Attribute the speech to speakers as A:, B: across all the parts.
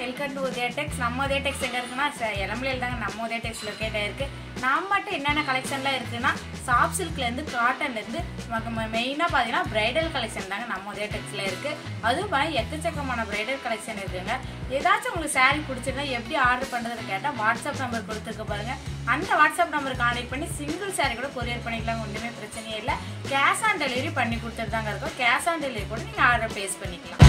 A: Welcome to உதயடெக்ஸ். நம்ம உதயடெக்ஸ் எங்கே இருக்குன்னா இளம்பிள்ளையில் தாங்க நம்ம உதயடெக்ஸ் லொக்கேட் ஆகிருக்கு. நம்மகிட்ட என்னென்ன கலெக்ஷன்லாம் இருக்குன்னா சாஃப்ட் சில்க்லேருந்து காட்டன்லேருந்து மெயினாக பார்த்தீங்கன்னா ப்ரைடல் கலெக்ஷன் தாங்க நம்ம உதயடெக்ஸில் இருக்குது. அதுவும் எக்கச்சக்கமான ப்ரைடல் கலெக்ஷன் இருக்குதுங்க. ஏதாச்சும் உங்களுக்கு சாரீ பிடிச்சிருந்தா எப்படி ஆர்டர் பண்ணுறதுன்னு கேட்டால் வாட்ஸ்அப் நம்பர் கொடுத்துருக்க பாருங்கள். அந்த வாட்ஸ்அப் நம்பருக்கு கான்டெக்ட் பண்ணி சிங்கிள் சாரீ கூட கொரியர் பண்ணிக்கலாம். ஒன்றுமே பிரச்சனையே இல்லை. கேஷ் ஆன் டெலிவரி பண்ணி கொடுத்துட்டு தாங்க இருக்கோம். கேஷ் ஆன் டெலிவரி கூட நீங்கள் ஆர்டர் ப்ளேஸ் பண்ணிக்கலாம்.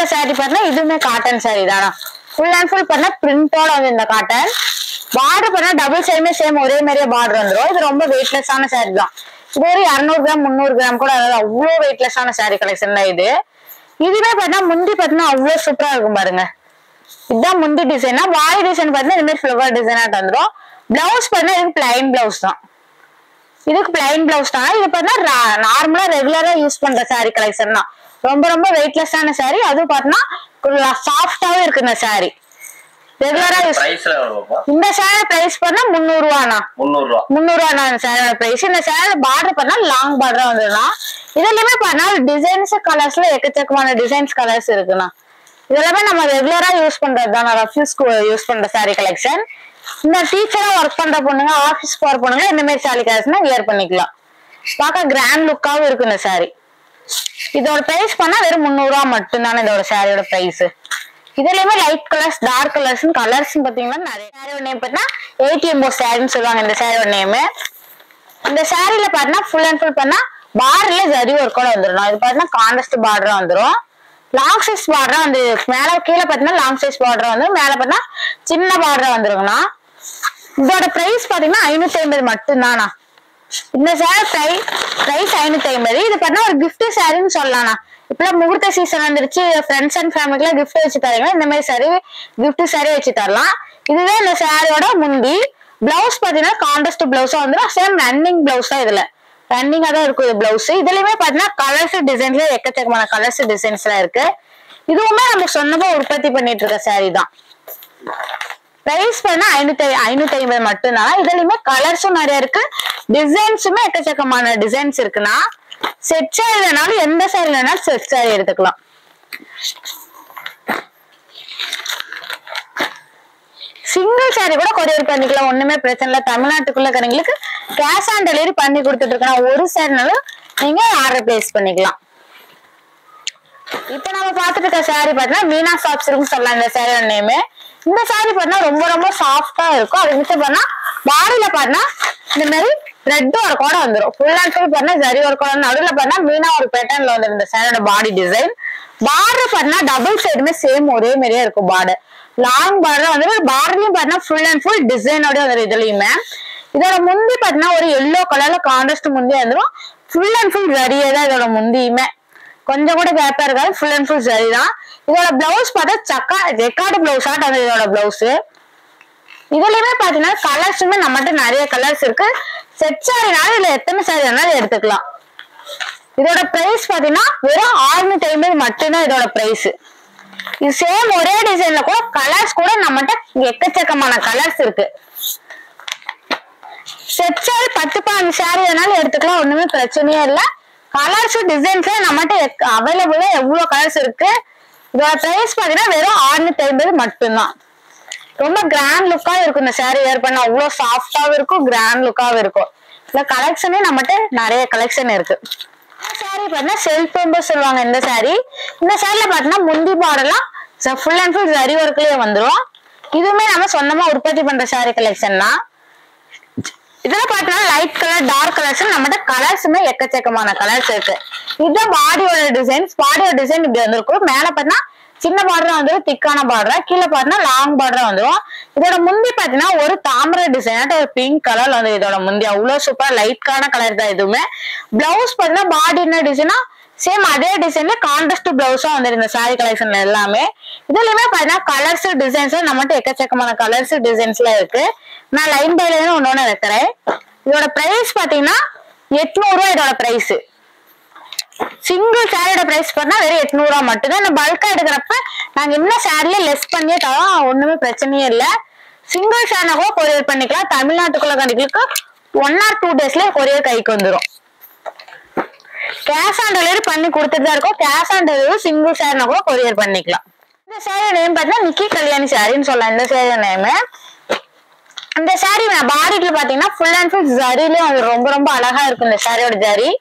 A: சாரி பார்த்தா இதுவுமே காட்டன் சாரி தானா. ஃபுல் அண்ட் ஃபுல் பண்ணா பிரிண்டோட வந்து இந்த காட்டன். பார்டர் பண்ணா டபுள் சைடுமே சேம் ஒரே மாதிரியே பார்டர் வந்துடும். இது ரொம்ப வெயிட்லெஸ்ஸான சாரி தான். இது ஒரு 200 கிராம் 300 கிராம் கூட அதாவது அவ்வளோ வெயிட்லெஸ்ஸான சாரி கலெக்ஷன் தான் இது. இதுவே பார்த்தா முந்தி பார்த்தீங்கன்னா அவ்வளோ சூப்பரா இருக்கும் பாருங்க. இதுதான் முந்தி டிசைனா. வாய் டிசைன் பார்த்தீங்கன்னா இந்த மாதிரி ஃபிளவர் டிசைனா வந்துடும். பிளவுஸ் பார்த்தா இதுக்கு பிளைன் பிளவுஸ் தான். இதுக்கு பிளைன் பிளவுஸ் தான். இது பார்த்தா நார்மலா ரெகுலரா யூஸ் பண்ற சாரி கலெக்ஷன் தான். ரொம்ப ரொம்ப வெயிட்லெஸ்ஸான சாரி. அதுவும் பார்த்தீங்கன்னா சாஃப்டாவே இருக்கு இந்த சாரி. ரெகுலரா யூஸ். இந்த சாரி பிரைஸ் பண்ணா 300 ரூபாண்ணா. 300 ரூபா இந்த சாரியோட பிரைஸ். இந்த சாரி பார்டர் பண்ணா லாங் பார்டரா வந்துடும். இதுலயுமே பண்ணா டிசைன்ஸ் கலர்ஸ்ல எக்கச்சக்கமான டிசைன்ஸ் கலர்ஸ் இருக்குண்ணா. இதெல்லாமே நம்ம ரெகுலரா யூஸ் பண்றது தான். ரஃப்யூஸ்க்கு யூஸ் பண்ற சாரி கலெக்ஷன். இந்த டீச்சரா ஒர்க் பண்ற பொண்ணுங்க, ஆபீஸ் போற பொண்ணுங்க இந்த மாதிரி சாரி கலெக்ஷன் வியர் பண்ணிக்கலாம். பார்க்க கிராண்ட் லுக்காவும் இருக்கு இந்த சாரி. இதோட பிரைஸ் பண்ணா வெறும் 300 ரூபா மட்டும்தானே இதோட சாரியோட பிரைஸ். இதுலயுமே light colours dark colours colours பாத்தீங்கன்னா நிறைய. சாரியோட நேம் பார்த்தீங்கன்னா ATM சாரின்னு சொல்லுவாங்க இந்த சாரியோட நேம். இந்த சாரியில பாத்தீங்கன்னா ஃபுல் அண்ட் ஃபுல் பண்ணா பார்டர்ல ஜரி ஒர்க்கோட வந்துடும். இது பாத்தீங்கன்னா கான்ட்ராஸ்ட் பார்டரா வந்துடும். லாங் சைஸ் பார்டரா வந்து மேல கீழே பாத்தீங்கன்னா லாங் சைஸ் பார்டரா வந்துடும். மேல பாத்தீங்கன்னா சின்ன பார்டரா வந்துருங்கண்ணா. இதோட பிரைஸ் பாத்தீங்கன்னா 550 மட்டும்தானா. இந்த சாரி பிரைஸ் 550. இது பார்த்தா ஒரு கிஃப்ட் சாரின்னு சொல்லலாம்ண்ணா. இப்பெல்லாம் முகூர்த்த சீசன் வந்துருச்சு. ஃப்ரெண்ட்ஸ் அண்ட் ஃபேமிலிக்குலாம் கிஃப்ட் வச்சு தரீங்க. இந்த மாதிரி சாரி கிஃப்ட் சாரி வச்சு தரலாம். இதுவே இந்த சாரியோட முந்தி. பிளவுஸ் பாத்தீங்கன்னா கான்ட்ராஸ்ட் பிளவுஸா வந்துடும். சேம் ரன்னிங் பிளவுஸ் தான். இதுல ரன்னிங்கா தான் இருக்கும் இது பிளவுஸ். இதுலயுமே பாத்தீங்கன்னா கலர்ஸ் டிசைன்ஸ்ல எக்கச்சக்கமான கலர்ஸ் டிசைன்ஸ் எல்லாம் இருக்கு. இதுவுமே நம்ம சொன்னமா உற்பத்தி பண்ணிட்டு இருக்க சாரி தான். பிரைஸ் பண்ணா 550 மட்டும்தான். இதுலயுமே கலர்ஸும் நிறைய இருக்கு. டிசைன்ஸுமே எக்கச்சக்கமான டிசைன்ஸ் இருக்குன்னா செட் சாரி வேணாலும் எந்த சாரி வேணாலும் செட் சாரி எடுத்துக்கலாம். சிங்கிள் சாரி கூட கொரியர் பண்ணிக்கலாம். ஒண்ணுமே பிரச்சனை இல்லை. தமிழ்நாட்டுக்குள்ள இருக்கிறவங்களுக்கு கேஷ் ஆன் டெலிவரி பண்ணி கொடுத்துட்டு இருக்கேன். ஒரு சாரினாலும் நீங்க ஆர்டர் பிளேஸ் பண்ணிக்கலாம். இப்ப நம்ம பாத்துட்டு இருக்க சாரி பாத்தீங்கன்னா மீனா சாஃப்ட் சில்க்னு சொல்லலாம் இந்த சாரியோட நேம். இந்த சாரி பார்த்தா ரொம்ப ரொம்ப சாஃப்டா இருக்கும். அது மிச்சம் பண்ணா பாடியில பார்த்தா இந்த மாதிரி ரெட் ஒர்க்கோட வந்துடும். ஃபுல் அண்ட் ஃபுல் பண்ணா ஜரி ஒர்க்கோட. நடுவில் பண்ணா மீனா ஒரு பேட்டர்ன்ல வந்துடும் இந்த சாரியோட பாடி டிசைன். பார்டர் பண்ணா டபுள் சைடுமே சேம் ஒரே மாதிரியே இருக்கும். பார்டர் லாங் பார்டர் வந்து பார்டர்லயும் பார்த்தா ஃபுல் அண்ட் ஃபுல் டிசைனோட வந்துடும். இதுலயுமே இதோட முந்தி பார்த்தீங்கன்னா ஒரு எல்லோ கலர்ல கான்ட்ராஸ்ட் முந்தி வந்துடும். ஃபுல் அண்ட் ஃபுல் ஜரியே தான் இதோட முந்தியுமே. கொஞ்சம் கூட கேப்பா இருக்காது. ஃபுல் அண்ட் ஃபுல் சரி தான். இதோட பிளவுஸ் பார்த்தா ஜெக்கார்டு பிளவுஸ் ஆட் வந்து இதோட பிளவுஸ். இதுலயுமே பாத்தீங்கன்னா கலர்ஸுமே நம்மகிட்ட நிறைய கலர்ஸ் இருக்கு. செட் சாரினால இதுல எத்தனை சாரி வேணாலும் எடுத்துக்கலாம். இதோட பிரைஸ் பாத்தீங்கன்னா வெறும் 650 மட்டும்தான் இதோட பிரைஸ். இது சேம் ஒரே டிசைன்ல கூட கலர்ஸ் கூட நம்மகிட்ட எக்கச்சக்கமான கலர்ஸ் இருக்கு. செட் சாரி 10-15 சாரி வேணாலும் எடுத்துக்கலாம். ஒண்ணுமே பிரச்சனையே இல்லை. கலர்ஸ் டிசைன்ஸ் நம்மகிட்ட அவைலபிளா எவ்வளவு கலர்ஸ் இருக்கு. இதோட பிரைஸ் பாத்தீங்கன்னா வெறும் 650 மட்டும்தான். ரொம்ப கிராண்ட் லுக்கா இருக்கும். இந்த சாரி வேர் பண்ண அவ்வளவு சாஃப்டாவும் இருக்கும், கிராண்ட் லுக்காவும் இருக்கும். இந்த கலெக்ஷனே நம்மகிட்ட நிறைய கலெக்ஷன் இருக்கு. சாரி பாத்தீங்கன்னா செல்ஃப் சொல்லுவாங்க இந்த சாரி. இந்த சாரில பாத்தீங்கன்னா முந்தி பார்டர்லாம் ஃபுல் அண்ட் ஃபுல் ஜரி ஒர்க்லயே வந்துரும். இதுவுமே நம்ம சொந்தமா உற்பத்தி பண்ற சாரி கலெக்ஷன் தான். இதெல்லாம் பாத்தீங்கன்னா லைட் கலர் டார்க் கலர்ஸ் நம்மகிட்ட கலர்ஸுமே எக்கச்சக்கமான கலர்ஸ் இருக்கு. இதுதான் பாடியோட டிசைன்ஸ். பாடியோட டிசைன் இப்படி வந்திருக்கும். மேல பாத்தீங்கன்னா சின்ன பார்டர் வந்துடும், திக்கான பார்டர். கீழே பாத்தீங்கன்னா லாங் பார்டர் வந்துடும். இதோட முந்தி பாத்தீங்கன்னா ஒரு தாமரை டிசைன் ஒரு பிங்க் கலர்ல வந்து இதோட முந்தி அவ்வளவு சூப்பர் லைட்டான கலர் தான். இதுவுமே பிளவுஸ் பாத்தீங்கன்னா பாடி என்ன டிசைனா சேம் அதே டிசைன்ல கான்ட்ராஸ்ட் பிளவுஸா வந்துருக்கு இந்த சாரி கலெக்ஷன்ல எல்லாமே. இதுலயுமே பாத்தீங்கன்னா கலர்ஸ் டிசைன்ஸ் நம்மகிட்ட எக்கச்சக்கமான கலர்ஸ் டிசைன்ஸ்ல இருக்கு. நான் லைன் பை லைன் ஒன்னொன்னு வைக்கிறேன். இதோட பிரைஸ் பாத்தீங்கன்னா 800 ரூபாய். இதோட பிரைஸ் சிங்கிள் சாரியோட பிரைஸ் பார்த்தா வெறும் 800 ரூபாய் மட்டும்தான். பல்கா எடுக்கிறப்ப நாங்க இன்னும் சாரியே லெஸ் பண்ணியே தரோம். ஒண்ணுமே பிரச்சனையே இல்லை. சிங்கிள் சாரினா கூட கொரியர் பண்ணிக்கலாம். தமிழ்நாட்டுக்குள்ள கண்டிகளுக்கு 1 or 2 daysல கொரியர் கைக்கு வந்துடும். கேஷ் ஆன் டெலிவரி பண்ணி கொடுத்துட்டு தான் இருக்கோம். கேஷ் ஆன் டெலிவரி சிங்கிள் சாரினா கூட கொரியர் பண்ணிக்கலாம். இந்த சாரி நேம் பார்த்தீங்கன்னா நிக்கி கல்யாணி சாரின்னு சொல்லலாம். இந்த சாரி நேம். இந்த சாரி பாடிக்கு பாத்தீங்கன்னா ஃபுல் அண்ட் ஃபுல் ஜரிலயும் ரொம்ப ரொம்ப அழகா இருக்கும். இந்த சாரியோட ஜரி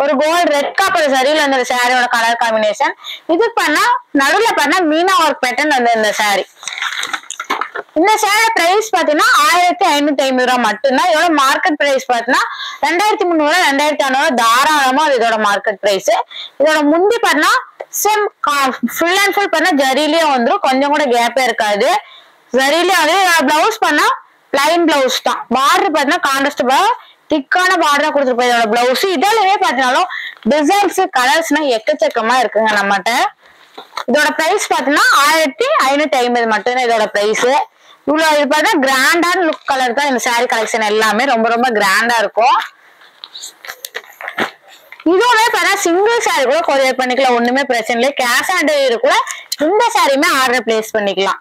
A: ஒரு கோல்ட் ரெட் காப்பர் சரியில வந்து சாரியோட கலர் காம்பினேஷன். இது பண்ணா நடுவுல பண்ணா மீனா ஒர்க் பேட்டர்ன் வந்து இந்த சாரி. இந்த சாரி பிரைஸ் பாத்தீங்கன்னா 1550 ரூபாய் மட்டும்தான். இதோட மார்க்கெட் பிரைஸ் பாத்தீங்கன்னா 2300 2500 தாராளமா இதோட மார்க்கெட் பிரைஸ். இதோட முந்தி பாத்தீங்கன்னா சேம் ஃபுல் அண்ட் ஃபுல் பண்ணா ஜரிலயே வந்துடும். கொஞ்சம் கூட கேப்பே இருக்காது. ஜரிலயே வந்து பிளவுஸ் பண்ணா பிளைன் பிளவுஸ் தான். பார்டர் பாத்தீங்கன்னா கான்ட்ராஸ்ட் திக்கான பார்டரா கொடுத்துருப்போம் இதோட பிளவுஸ். இதெல்லாமே பாத்தீங்கன்னாலும் டிசைன்ஸ் கலர்ஸ்னா எக்கச்சக்கமா இருக்குங்க நம்மகிட்ட. இதோட பிரைஸ் பாத்தீங்கன்னா 1550 மட்டும்தான் இதோட பிரைஸ். இவ்வளவு இது பார்த்தா கிராண்டான லுக் கலர் தான் இந்த சாரி கலெக்ஷன் எல்லாமே ரொம்ப ரொம்ப கிராண்டா இருக்கும். இதுவுமே பார்த்தா சிங்கிள் சாரி கூட கொரியர் பண்ணிக்கலாம். ஒண்ணுமே பிரச்சனை இல்லை. கேஷ் ஆன் டெலிவரி கூட இந்த சாரியுமே ஆர்டர் பிளேஸ் பண்ணிக்கலாம்.